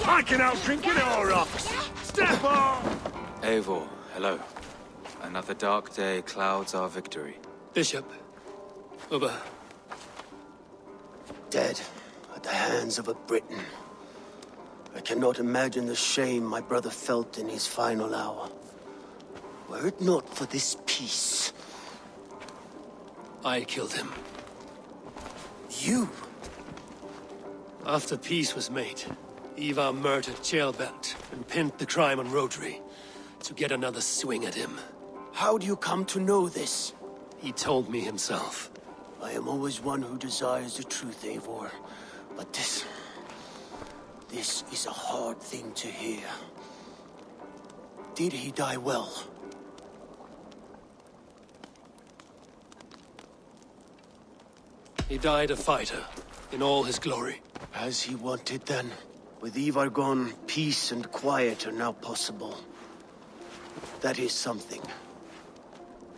I can outdrink it all rocks! Step on! Eivor, hello. Another dark day clouds our victory. Bishop. Uber. Dead at the hands of a Briton. I cannot imagine the shame my brother felt in his final hour. Were it not for this peace. I killed him. You? After peace was made, Eivor murdered Jailbelt and pinned the crime on Rotary to get another swing at him. How do you come to know this? He told me himself. I am always one who desires the truth, Eivor. But this is a hard thing to hear. Did he die well? He died a fighter, in all his glory. As he wanted then. With Eivor gone, peace and quiet are now possible. That is something.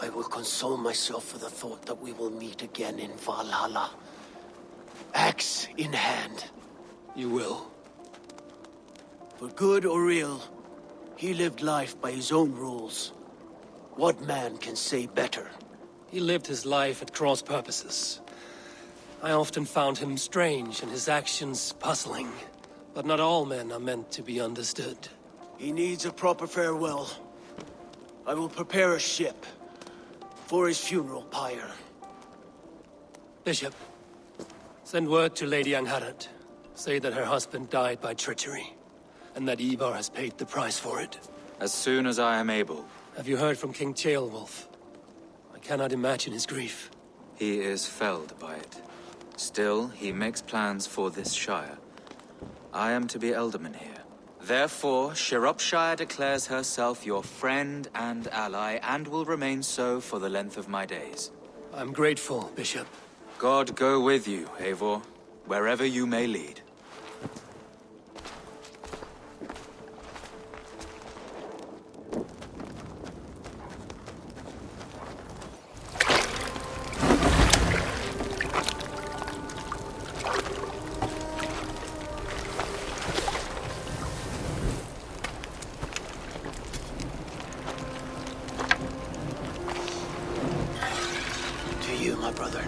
I will console myself for the thought that we will meet again in Valhalla. Axe in hand. You will. For good or ill, he lived life by his own rules. What man can say better? He lived his life at cross purposes. I often found him strange and his actions puzzling. But not all men are meant to be understood. He needs a proper farewell. I will prepare a ship for his funeral pyre. Bishop, send word to Lady Angharad. Say that her husband died by treachery, and that Eivor has paid the price for it. As soon as I am able. Have you heard from King Ceolwulf? I cannot imagine his grief. He is felled by it. Still, he makes plans for this shire. I am to be Elderman here. Therefore, Shropshire declares herself your friend and ally, and will remain so for the length of my days. I'm grateful, Bishop. God go with you, Eivor, wherever you may lead. My brother.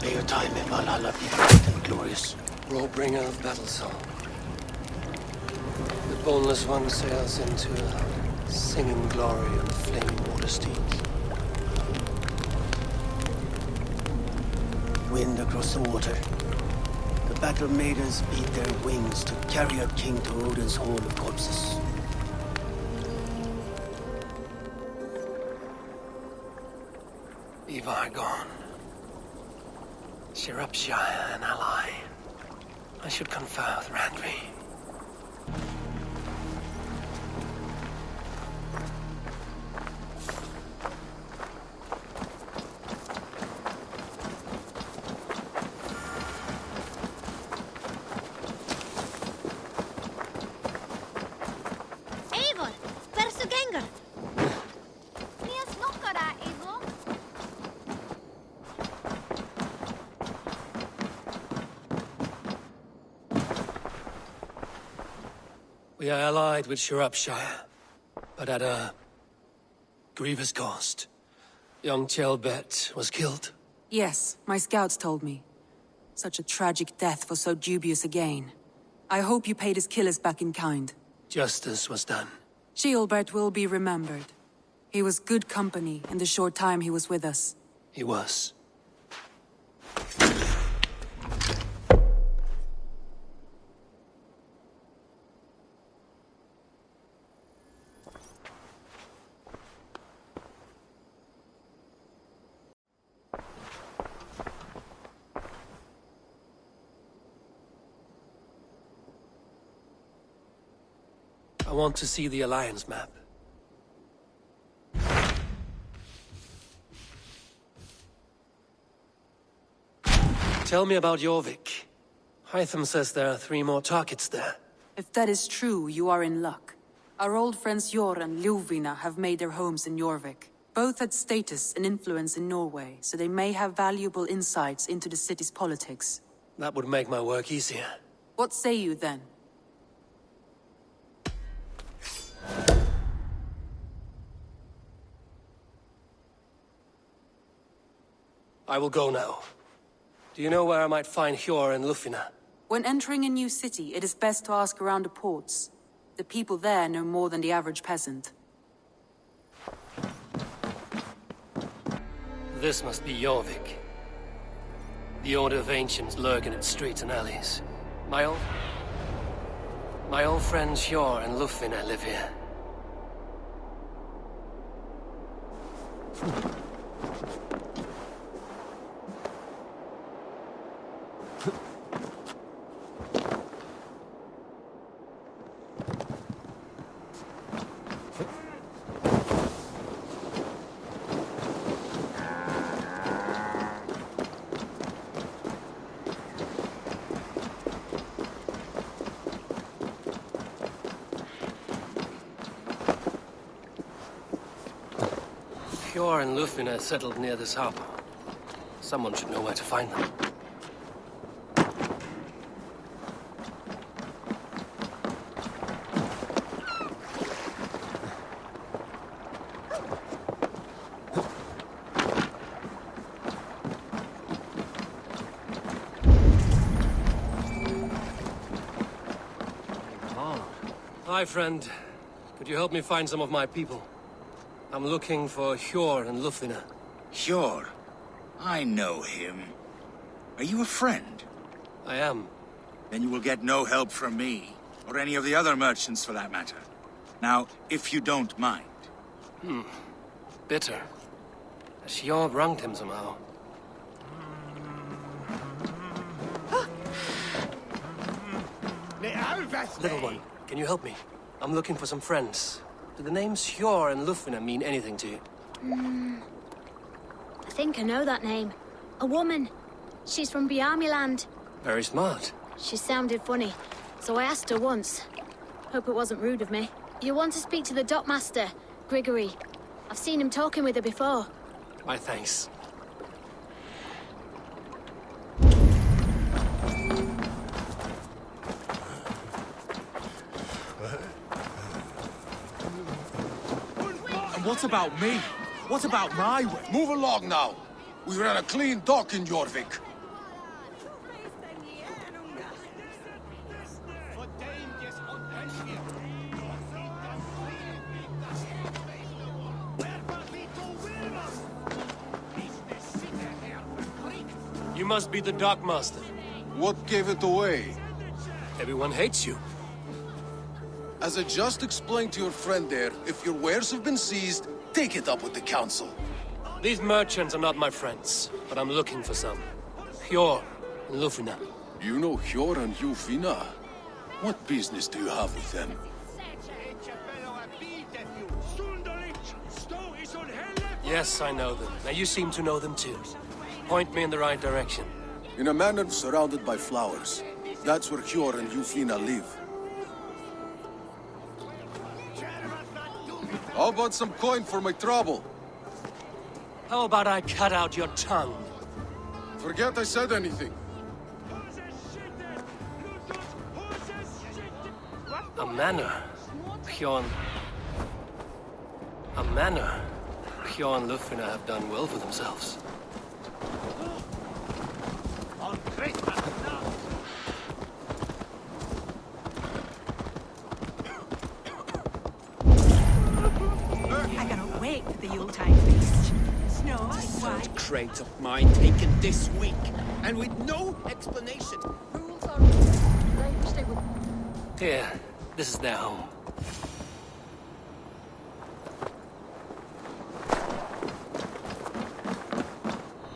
May your time in Valhalla be bright and glorious. Warbringer of battle song. The boneless one sails into singing glory on flaming water steeds. Wind across the water. The battle maidens beat their wings to carry our king to Odin's hall of corpses. Eivor gone. Shropshire an ally. I should confer with Randvi. Eivor, hversu gengur? Nías nokkara, Eivor. We are allied with Shropshire, but at a grievous cost. Young Jailbelt was killed. Yes, my scouts told me. Such a tragic death for so dubious a gain. I hope you paid his killers back in kind. Justice was done. Gilbert will be remembered. He was good company in the short time he was with us. He was. want to see the Alliance map. Tell me about Jorvik. Hytham says there are 3 more targets there. If that is true, you are in luck. Our old friends Jor and Ljuvina have made their homes in Jorvik. Both had status and influence in Norway, so they may have valuable insights into the city's politics. That would make my work easier. What say you then? I will go now. Do you know where I might find Hjor and Lufina? When entering a new city, it is best to ask around the ports. The people there know more than the average peasant. This must be Jorvik. The Order of Ancients lurk in its streets and alleys. My old friends Hjor and Lufina live here. Hjor and Lufina settled near this harbor. Someone should know where to find them. Hi, friend. Could you help me find some of my people? I'm looking for Hjor and Lufina. Hjor? I know him. Are you a friend? I am. Then you will get no help from me, or any of the other merchants for that matter. Now, if you don't mind. Bitter. Has Hjor wronged him somehow? Little one, can you help me? I'm looking for some friends. Do the names Hjor and Lufina mean anything to you? I think I know that name. A woman. She's from Biamiland. Very smart. She sounded funny, so I asked her once. Hope it wasn't rude of me. You want to speak to the dockmaster, Grigory. I've seen him talking with her before. My thanks. What about me? What about my way? Move along now. We ran a clean dock in Jorvik. You must be the dockmaster. What gave it away? Everyone hates you. As I just explained to your friend there, if your wares have been seized, take it up with the council. These merchants are not my friends, but I'm looking for some. Hjor and Lufina. You know Hjor and Ljuvina? What business do you have with them? Yes, I know them. Now you seem to know them too. Point me in the right direction. In a manor surrounded by flowers. That's where Hjor and Ljuvina live. How about some coin for my trouble? How about I cut out your tongue? Forget I said anything. A manor. Hjor and Lufina have done well for themselves. I gotta wait for the Yuletide feast. Snow and white. Crate of mine taken this week, and with no explanation. Rules are rules. I wish they would. Here, this is their home.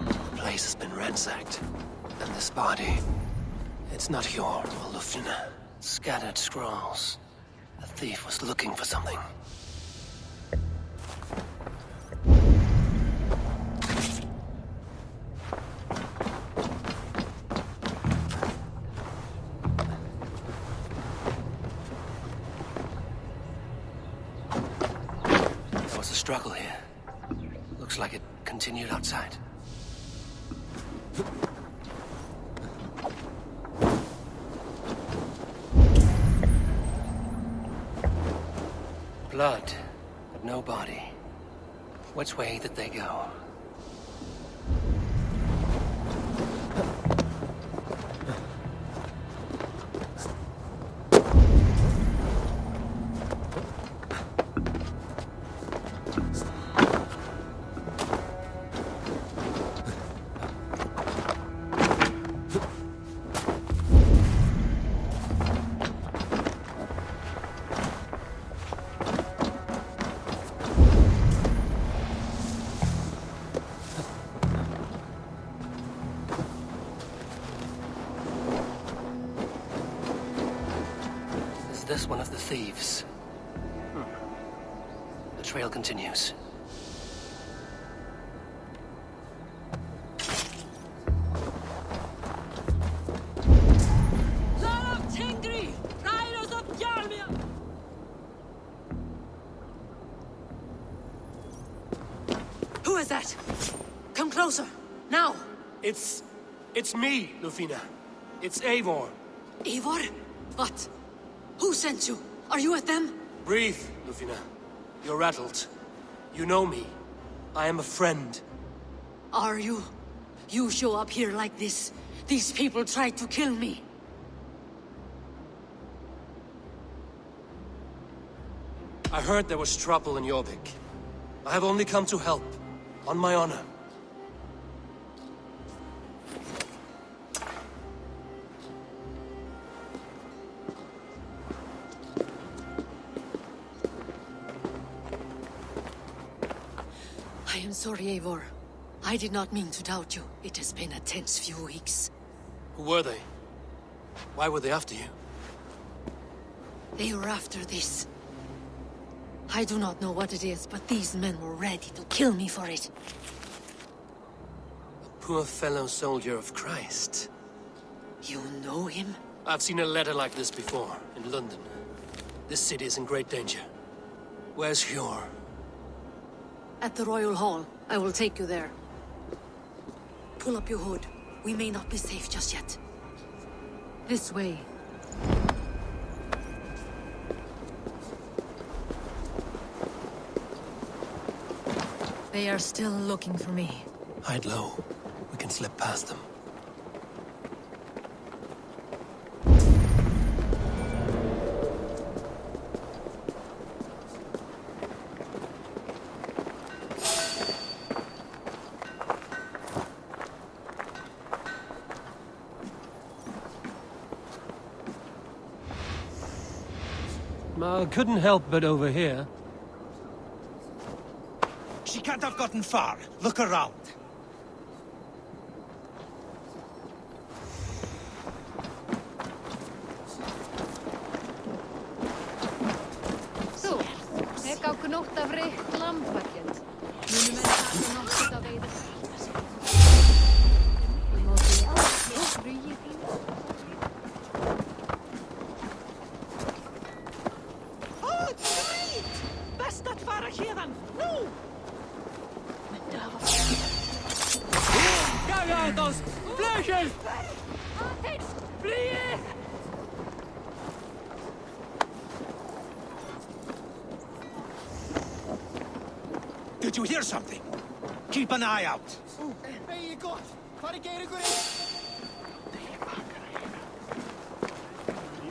The place has been ransacked. And this body, it's not Hjor or Lufina. Scattered scrolls. thief was looking for something. There was a struggle here. Looks like it continued outside. Blood, but no body. Which way did they go? This one of the thieves. The trail continues. Who is that? Come closer, now! It's me, Lufina. It's Eivor. Eivor? What? Who sent you? Are you with them? Breathe, Lufina. You're rattled. You know me. I am a friend. Are you? You show up here like this. These people tried to kill me. I heard there was trouble in Jorvik. I have only come to help. On my honor. I am sorry, Eivor. I did not mean to doubt you. It has been a tense few weeks. Who were they? Why were they after you? They were after this. I do not know what it is, but these men were ready to kill me for it. A poor fellow soldier of Christ. You know him? I've seen a letter like this before, in London. This city is in great danger. Where's Hjor? At the Royal Hall. I will take you there. Pull up your hood. We may not be safe just yet. This way. They are still looking for me. Hide low. We can slip past them. I couldn't help but overhear. She can't have gotten far. Look around. Þú, tek á gnótt af reykt lambakjöt. Munum en taka nokkuð af veiði. Í móti allt flugið þín. Best att fara héðan, nú! Cagados! Flashes! Flyið! Did you hear something? Keep an eye out. Hey, gott! Hvar gerir ykkur einn?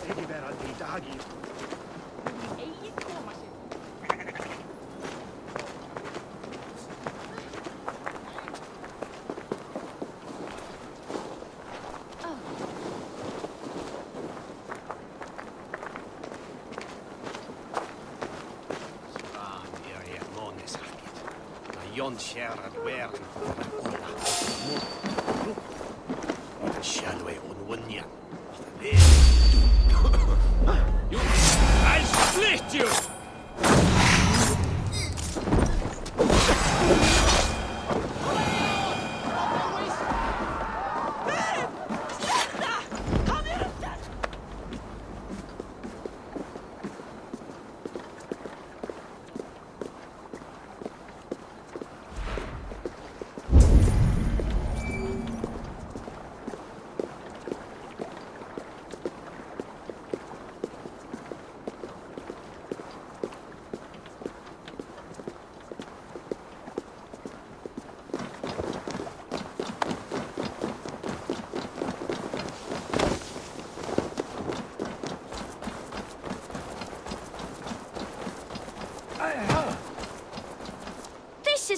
Ekki vera að nýta hagi. Jon kärad värn. Shalway on one year. You... I'll split!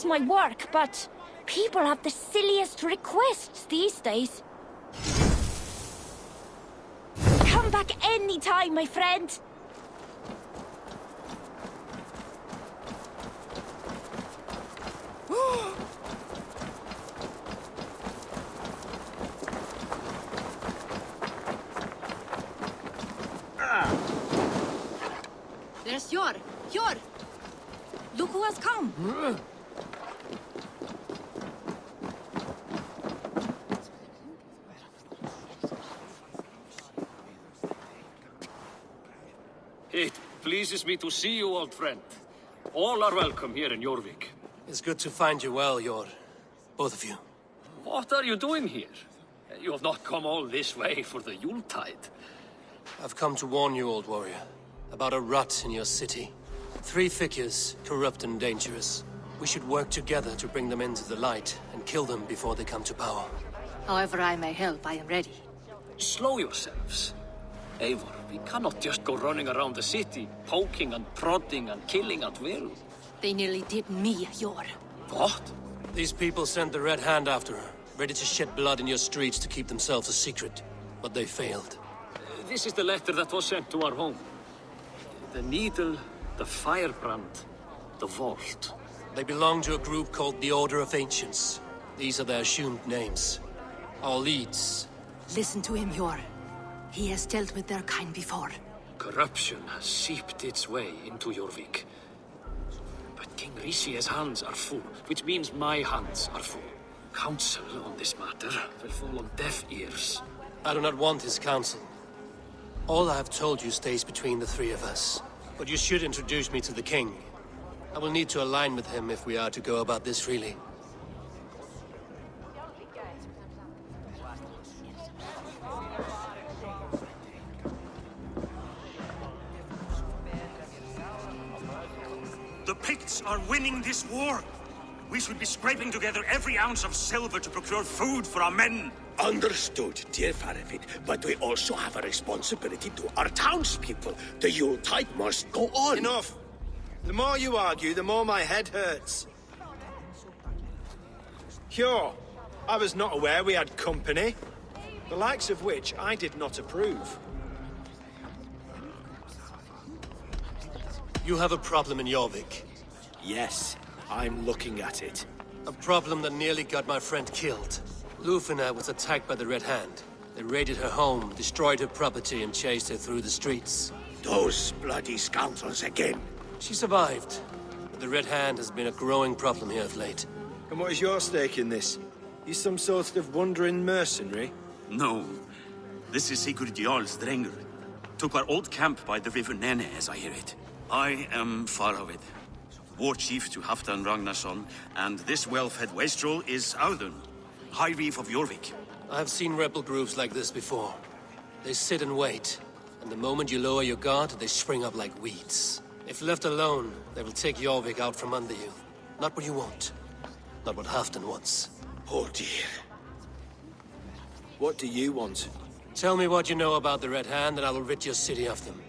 my work, but people have the silliest requests these days. Come back anytime, my friend. There's Yor! Yor! Look who has come! It pleases me to see you, old friend. All are welcome here in Jorvik. It's good to find you well, Yor. Both of you. What are you doing here? You have not come all this way for the Yuletide. I've come to warn you, old warrior, about a rot in your city. 3 figures, corrupt and dangerous. We should work together to bring them into the light and kill them before they come to power. However I may help, I am ready. Slow yourselves. Eivor, we cannot just go running around the city, poking and prodding and killing at will. They nearly did me, Yor. What? These people sent the Red Hand after her, ready to shed blood in your streets to keep themselves a secret. But they failed. This is the letter that was sent to our home. The needle, the firebrand, the vault. They belong to a group called the Order of Ancients. These are their assumed names. Our leads. Listen to him, Yor. He has dealt with their kind before. Corruption has seeped its way into Jorvik. But King Rishi's hands are full, which means my hands are full. Counsel on this matter will fall on deaf ears. I do not want his counsel. All I have told you stays between the 3 of us. But you should introduce me to the king. I will need to align with him if we are to go about this freely. The Picts are winning this war. We should be scraping together every ounce of silver to procure food for our men. Understood, dear Faravid, but we also have a responsibility to our townspeople. The Yuletide must go on. Enough! The more you argue, the more my head hurts. Sure, I was not aware we had company, the likes of which I did not approve. You have a problem in Jorvik. Yes, I'm looking at it. A problem that nearly got my friend killed. Lufina was attacked by the Red Hand. They raided her home, destroyed her property, and chased her through the streets. Those bloody scoundrels again. She survived, but the Red Hand has been a growing problem here of late. And what is your stake in this? You some sort of wandering mercenary? No. This is Sigurd Jarl's Drengr. Took our old camp by the river Nene, as I hear it. I am Faravid, war chief to Halfdan Ragnarsson, and this well-fed wastrel is Audun, High Reef of Jorvik. I've seen rebel groups like this before. They sit and wait, and the moment you lower your guard, they spring up like weeds. If left alone, they will take Jorvik out from under you. Not what you want. Not what Halfdan wants. Oh dear. What do you want? Tell me what you know about the Red Hand, and I will rid your city of them.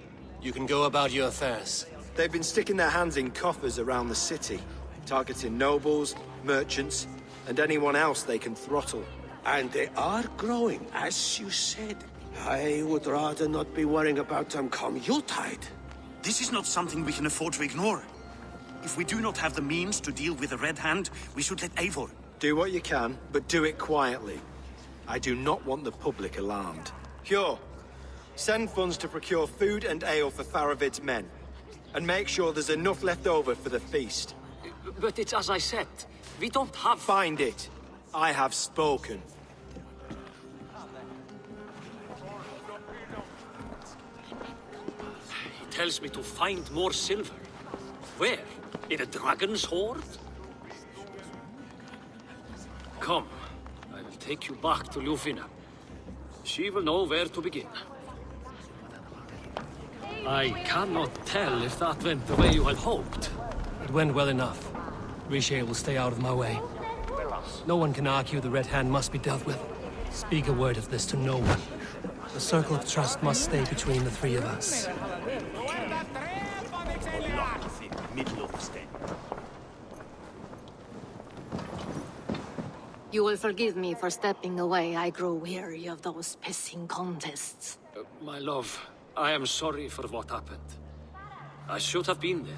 You can go about your affairs. They've been sticking their hands in coffers around the city, targeting nobles, merchants, and anyone else they can throttle. And they are growing, as you said. I would rather not be worrying about them come Yuletide. This is not something we can afford to ignore. If we do not have the means to deal with the Red Hand, we should let Eivor. Do what you can, but do it quietly. I do not want the public alarmed. Pure. Send funds to procure food and ale for Faravid's men. And make sure there's enough left over for the feast. But it's as I said, we don't have... Find it. I have spoken. He tells me to find more silver. Where? In a dragon's hoard? Come, I will take you back to Lufina. She will know where to begin. I cannot tell if that went the way you had hoped. It went well enough. Rishi will stay out of my way. No one can argue the Red Hand must be dealt with. Speak a word of this to no one. The circle of trust must stay between the 3 of us. You will forgive me for stepping away. I grow weary of those pissing contests. My love, I am sorry for what happened. I should have been there.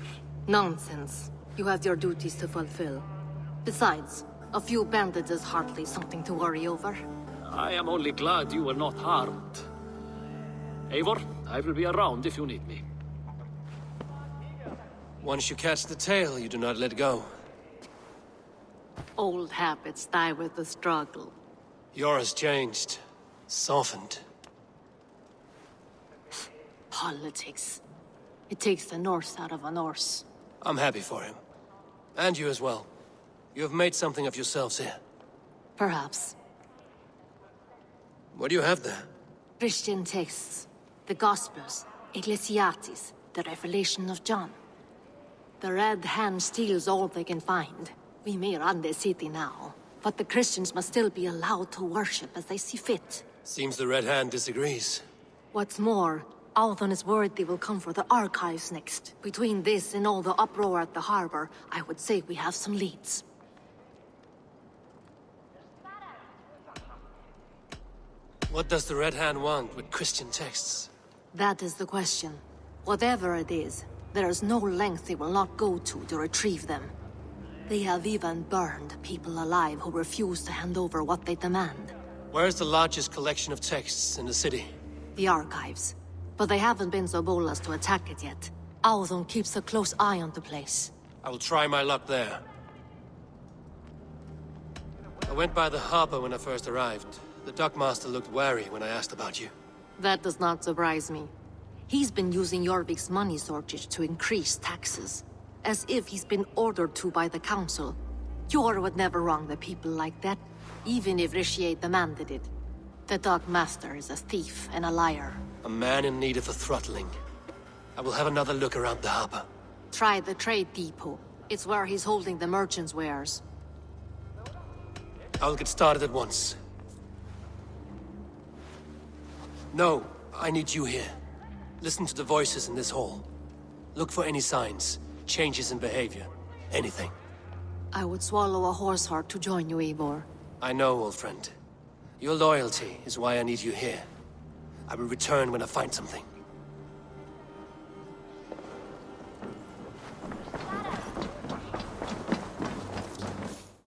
Nonsense. You have your duties to fulfill. Besides, a few bandits is hardly something to worry over. I am only glad you were not harmed. Eivor, I will be around if you need me. Once you catch the tail, you do not let go. Old habits die with the struggle. Yours changed. Softened. Politics. It takes the Norse out of a Norse. I'm happy for him. And you as well. You have made something of yourselves here. Perhaps. What do you have there? Christian texts. The Gospels. Ecclesiastes. The Revelation of John. The Red Hand steals all they can find. We may run the city now, but the Christians must still be allowed to worship as they see fit. Seems the Red Hand disagrees. What's more, Althon is worried they will come for the archives next. Between this and all the uproar at the harbor, I would say we have some leads. What does the Red Hand want with Christian texts? That is the question. Whatever it is, there is no length they will not go to retrieve them. They have even burned people alive who refuse to hand over what they demand. Where's the largest collection of texts in the city? The archives. But they haven't been so bold as to attack it yet. Althon keeps a close eye on the place. I will try my luck there. I went by the harbor when I first arrived. The dockmaster looked wary when I asked about you. That does not surprise me. He's been using Jorvik's money shortage to increase taxes. As if he's been ordered to by the council. Yor would never wrong the people like that, even if Rishi demanded it. The dockmaster is a thief and a liar. A man in need of a throttling. I will have another look around the harbor. Try the trade depot. It's where he's holding the merchants' wares. I'll get started at once. No, I need you here. Listen to the voices in this hall. Look for any signs, changes in behavior, anything. I would swallow a horse heart to join you, Eivor. I know, old friend. Your loyalty is why I need you here. I will return when I find something.